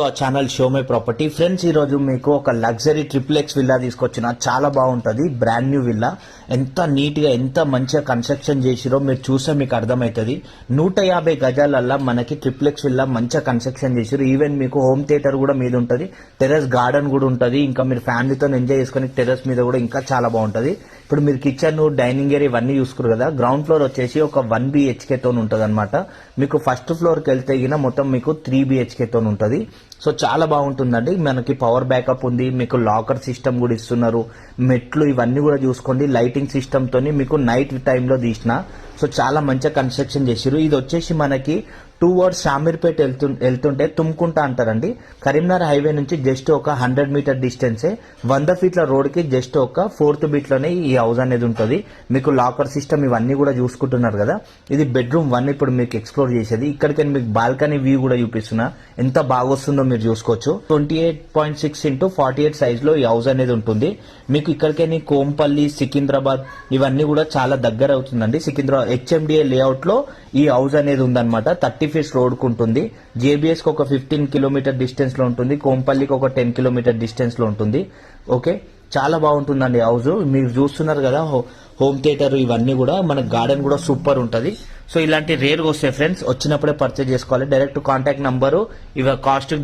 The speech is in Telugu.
ఆ channel show my property friends, ఈ రోజు మీకు ఒక లగ్జరీ ట్రిప్లెక్స్ విల్లా తీసుకొచ్చిన. చాలా బాగుంటది, బ్రాండ్ న్యూ విల్లా. ఎంత నీట్ గా ఎంత మంచిగా కన్స్ట్రక్షన్ చేసిరో మీరు చూస్తే మీకు అర్థమవుతుంది. 150 గజాలల్లా మనకి ట్రిప్లెక్స్ విల్లా మంచిగా కన్స్ట్రక్షన్ చేసిరు. ఈవెన్ మీకు హోమ్ థియేటర్ కూడా మీద ఉంటది, టెర్రస్ గార్డెన్ కూడా ఉంటది. ఇంకా మీరు ఫ్యామిలీతో ఎంజాయ్ చేసుకుని టెర్రస్ మీద కూడా ఇంకా చాలా బాగుంటది. ఇప్పుడు మీరు కిచెన్, డైనింగ్ ఏరియా ఇవన్నీ చూసుకురు కదా. గ్రౌండ్ ఫ్లోర్ వచ్చేసి ఒక 1 BHK తో ఉంటది అనమాట. మీకు ఫస్ట్ ఫ్లోర్ కి వెళ్తే మొత్తం మీకు 3 BHK తో ఉంటది. సో చాలా బాగుంటుందండి. మనకి పవర్ బ్యాకప్ ఉంది, మీకు లాకర్ సిస్టమ్ కూడా ఇస్తున్నారు, మెట్లు ఇవన్నీ కూడా చూసుకోండి. లైటింగ్ సిస్టమ్ తోని మీకు నైట్ టైంలో తీసిన. సో చాలా మంచిగా కన్స్ట్రక్షన్ చేసిరు. ఇది వచ్చేసి మనకి టువర్డ్స్ షామీర్పేట వెళ్తుంటే తుమ్కుంటా అంటారండి. కరీంనగర్ హైవే నుంచి జస్ట్ ఒక 100 మీటర్ డిస్టెన్సే. 100 ఫీట్ల రోడ్ కి జస్ట్ ఒక 4th బీట్ లోనే ఈ హౌస్ అనేది ఉంటుంది. మీకు లాకర్ సిస్టమ్ ఇవన్నీ కూడా చూసుకుంటున్నారు కదా. ఇది బెడ్రూమ్ 1 ఇప్పుడు మీకు ఎక్స్ప్లోర్ చేసేది. ఇక్కడికి మీకు బాల్కనీ వ్యూ కూడా చూపిస్తున్నా, ఎంత బాగా వస్తుందో మీరు చూసుకోవచ్చు. 28.6 x 48 సైజ్ లో ఈ హౌస్ అనేది ఉంటుంది. మీకు ఇక్కడికి కోంపల్లి, సికింద్రాబాద్ ఇవన్నీ కూడా చాలా దగ్గర అవుతుందండి. సికింద్రాబాద్ HMDA లేఅవుట్ లో ఈ హౌస్ అనేది ఉందన్నమాట. 30 ఫీట్స్ రోడ్ కు ఉంటుంది. JBS కి ఒక 15 కిలోమీటర్ డిస్టెన్స్ లో ఉంటుంది. కోంపల్లికి ఒక 10 కిలోమీటర్ డిస్టెన్స్ లో ఉంటుంది. ఓకే, చాలా బాగుంటుందండి హౌస్. మీరు చూస్తున్నారు కదా, హోమ్ థియేటర్ ఇవన్నీ కూడా, మన గార్డెన్ కూడా సూపర్ ఉంటది. సో ఇలాంటి రేర్ వస్తాయి ఫ్రెండ్స్, వచ్చినప్పుడే పర్చేజ్ చేసుకోవాలి. డైరెక్ట్ కాంటాక్ట్ నంబరు, ఇవి కాస్ట్